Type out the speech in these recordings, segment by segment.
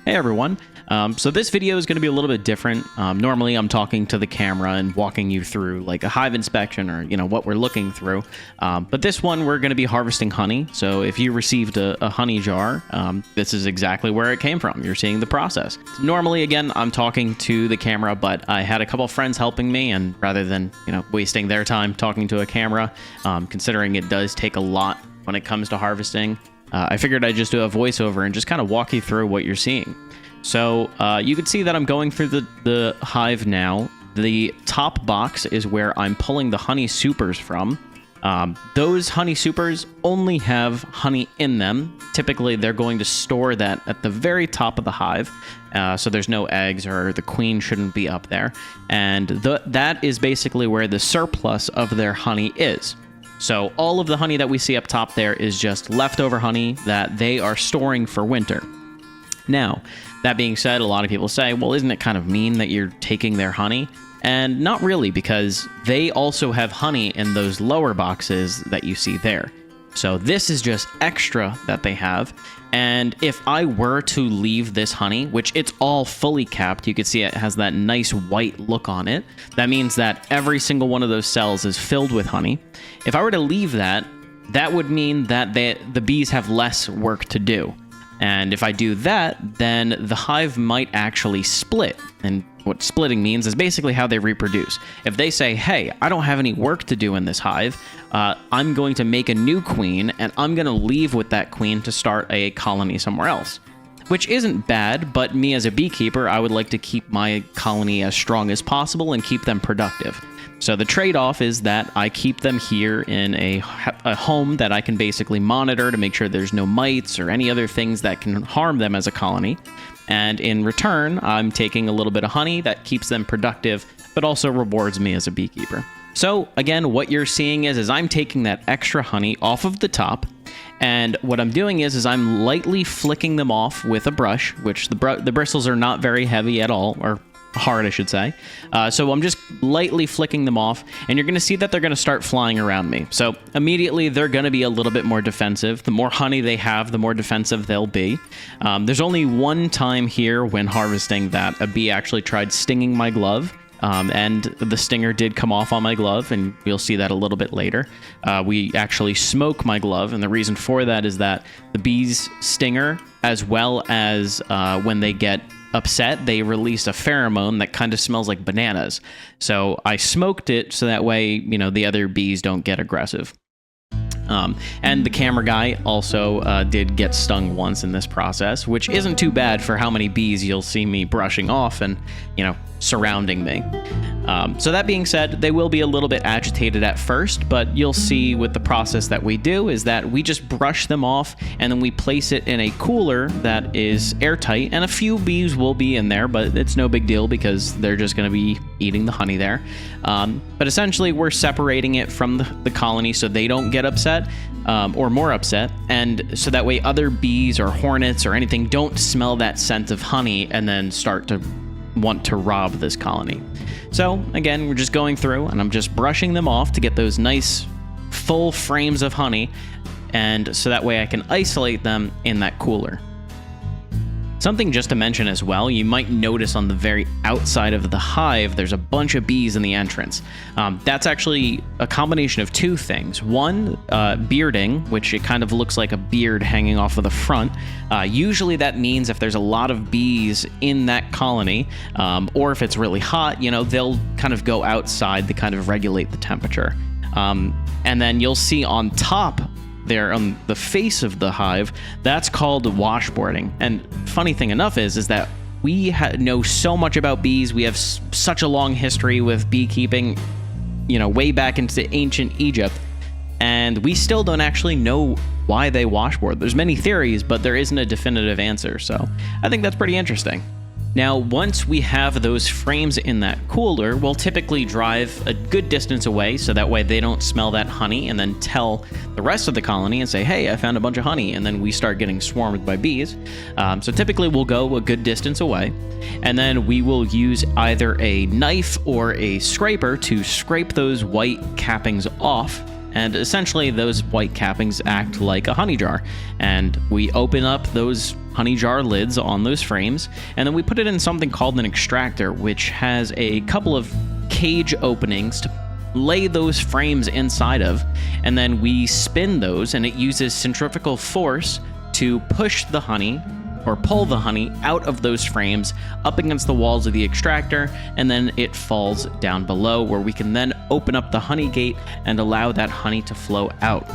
Hey everyone. So this video is going to be a little bit different. Normally I'm talking to the camera and walking you through like a hive inspection or, what we're looking through. But this one we're going to be harvesting honey. So if you received a honey jar, this is exactly where it came from. You're seeing the process. Normally, again, I'm talking to the camera, but I had a couple friends helping me, and rather than, wasting their time talking to a camera, considering it does take a lot when it comes to harvesting, I figured I'd just do a voiceover and just kind of walk you through what you're seeing. So you can see that I'm going through the hive now. The top box is where I'm pulling the honey supers from. Those honey supers only have honey in them. Typically, they're going to store that at the very top of the hive, so there's no eggs or the queen shouldn't be up there. And that is basically where the surplus of their honey is. So all of the honey that we see up top there is just leftover honey that they are storing for winter. Now, that being said, a lot of people say, well, isn't it kind of mean that you're taking their honey? And not really, because they also have honey in those lower boxes that you see there. So this is just extra that they have. And if I were to leave this honey, which it's all fully capped, you can see it has that nice white look on it. That means that every single one of those cells is filled with honey. If I were to leave that, that would mean that the bees have less work to do. And if I do that, then the hive might actually split. And what splitting means is basically how they reproduce. If they say, hey, I don't have any work to do in this hive, I'm going to make a new queen, and I'm going to leave with that queen to start a colony somewhere else. Which isn't bad, but me as a beekeeper, I would like to keep my colony as strong as possible and keep them productive. So the trade-off is that I keep them here in a home that I can basically monitor to make sure there's no mites or any other things that can harm them as a colony. And in return, I'm taking a little bit of honey that keeps them productive, but also rewards me as a beekeeper. So again, what you're seeing is I'm taking that extra honey off of the top, and what I'm doing is I'm lightly flicking them off with a brush, which the bristles are not very heavy at all, or hard, I should say. So I'm just lightly flicking them off, and you're going to see that they're going to start flying around me. So immediately they're going to be a little bit more defensive. The more honey they have, the more defensive they'll be. There's only one time here when harvesting that a bee actually tried stinging my glove. And the stinger did come off on my glove, and you'll see that a little bit later. We actually smoke my glove, and the reason for that is that the bee's stinger, as well as when they get upset, they release a pheromone that kind of smells like bananas. So I smoked it so that way, the other bees don't get aggressive. And the camera guy also did get stung once in this process, which isn't too bad for how many bees you'll see me brushing off and, surrounding me. So that being said, they will be a little bit agitated at first, but you'll see with the process that we do is that we just brush them off, and then we place it in a cooler that is airtight, and a few bees will be in there, but it's no big deal because they're just going to be eating the honey there. But essentially we're separating it from the colony so they don't get upset, or more upset, and so that way other bees or hornets or anything don't smell that scent of honey and then start to want to rob this colony. So again, we're just going through and I'm just brushing them off to get those nice full frames of honey, and so that way I can isolate them in that cooler. Something just to mention as well, you might notice on the very outside of the hive, there's a bunch of bees in the entrance. That's actually a combination of two things. One, bearding, which it kind of looks like a beard hanging off of the front. Usually that means if there's a lot of bees in that colony, or if it's really hot, they'll kind of go outside to kind of regulate the temperature. And then you'll see on top there on the face of the hive, that's called washboarding. And funny thing enough is that we know so much about bees. We have such a long history with beekeeping, way back into ancient Egypt, and we still don't actually know why they washboard. There's many theories, but there isn't a definitive answer. So I think that's pretty interesting. Now, once we have those frames in that cooler, we'll typically drive a good distance away so that way they don't smell that honey and then tell the rest of the colony and say, hey, I found a bunch of honey, and then we start getting swarmed by bees. So typically we'll go a good distance away, and then we will use either a knife or a scraper to scrape those white cappings off. And essentially those white cappings act like a honey jar, and we open up those honey jar lids on those frames, and then we put it in something called an extractor, which has a couple of cage openings to lay those frames inside of, and then we spin those, and it uses centrifugal force to push the honey or pull the honey out of those frames up against the walls of the extractor, and then it falls down below, where we can then open up the honey gate and allow that honey to flow out.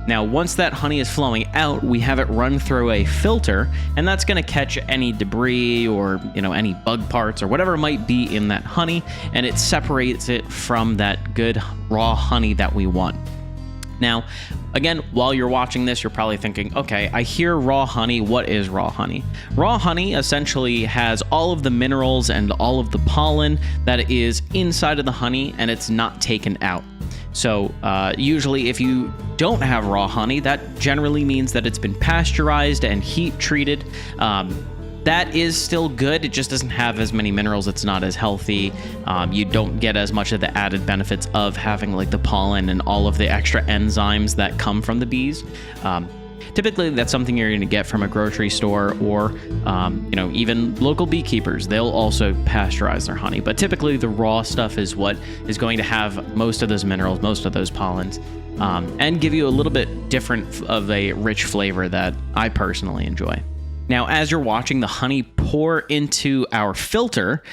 Now, once that honey is flowing out, we have it run through a filter, and that's going to catch any debris or, any bug parts or whatever might be in that honey, and it separates it from that good raw honey that we want. Now, again, while you're watching this, you're probably thinking, okay, I hear raw honey. What is raw honey? Raw honey essentially has all of the minerals and all of the pollen that is inside of the honey, and it's not taken out. So usually if you don't have raw honey, that generally means that it's been pasteurized and heat treated. That is still good. It just doesn't have as many minerals. It's not as healthy. You don't get as much of the added benefits of having like the pollen and all of the extra enzymes that come from the bees. Typically, that's something you're going to get from a grocery store or, even local beekeepers. They'll also pasteurize their honey. But typically, the raw stuff is what is going to have most of those minerals, most of those pollens, and give you a little bit different of a rich flavor that I personally enjoy. Now, as you're watching the honey pour into our filter,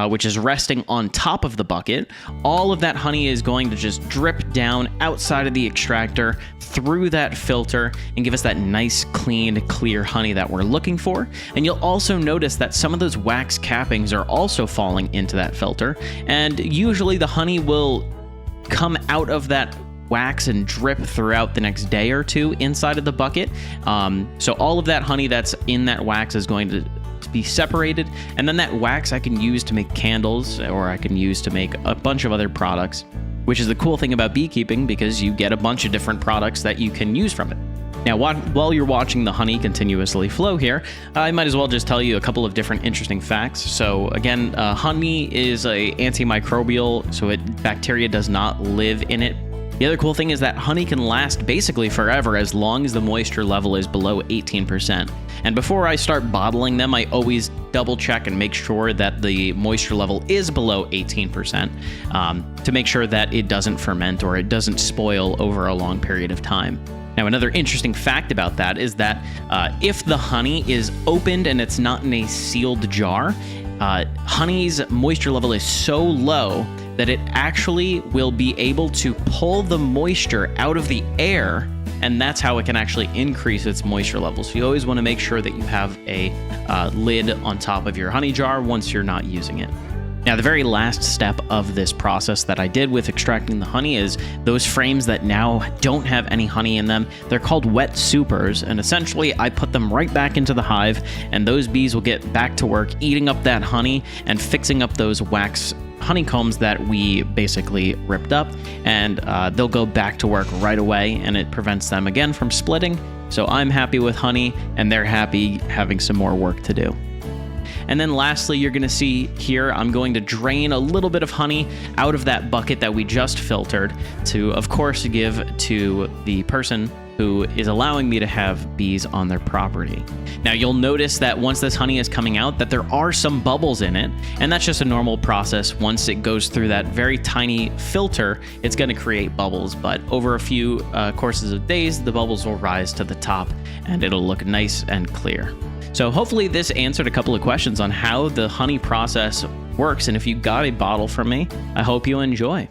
which is resting on top of the bucket, all of that honey is going to just drip down outside of the extractor through that filter and give us that nice, clean, clear honey that we're looking for. And you'll also notice that some of those wax cappings are also falling into that filter. And usually the honey will come out of that wax and drip throughout the next day or two inside of the bucket. So all of that honey that's in that wax is going to be separated, and then that wax I can use to make candles, or I can use to make a bunch of other products, which is the cool thing about beekeeping, because you get a bunch of different products that you can use from it. Now, while you're watching the honey continuously flow here, I might as well just tell you a couple of different interesting facts. So again, honey is a antimicrobial, so bacteria does not live in it. The other cool thing is that honey can last basically forever as long as the moisture level is below 18%. And before I start bottling them, I always double check and make sure that the moisture level is below 18% to make sure that it doesn't ferment or it doesn't spoil over a long period of time. Now, another interesting fact about that is that if the honey is opened and it's not in a sealed jar, honey's moisture level is so low that it actually will be able to pull the moisture out of the air, and that's how it can actually increase its moisture level. So you always want to make sure that you have a lid on top of your honey jar once you're not using it. Now, the very last step of this process that I did with extracting the honey is those frames that now don't have any honey in them. They're called wet supers, and essentially I put them right back into the hive, and those bees will get back to work eating up that honey and fixing up those wax honeycombs that we basically ripped up, and they'll go back to work right away, and it prevents them again from splitting. So I'm happy with honey, and they're happy having some more work to do. And then lastly, you're going to see here, I'm going to drain a little bit of honey out of that bucket that we just filtered to, of course, give to the person who is allowing me to have bees on their property. Now, you'll notice that once this honey is coming out, that there are some bubbles in it, and that's just a normal process. Once it goes through that very tiny filter, it's going to create bubbles, but over a few courses of days, the bubbles will rise to the top, and it'll look nice and clear. So hopefully this answered a couple of questions on how the honey process works, and if you got a bottle from me, I hope you enjoy.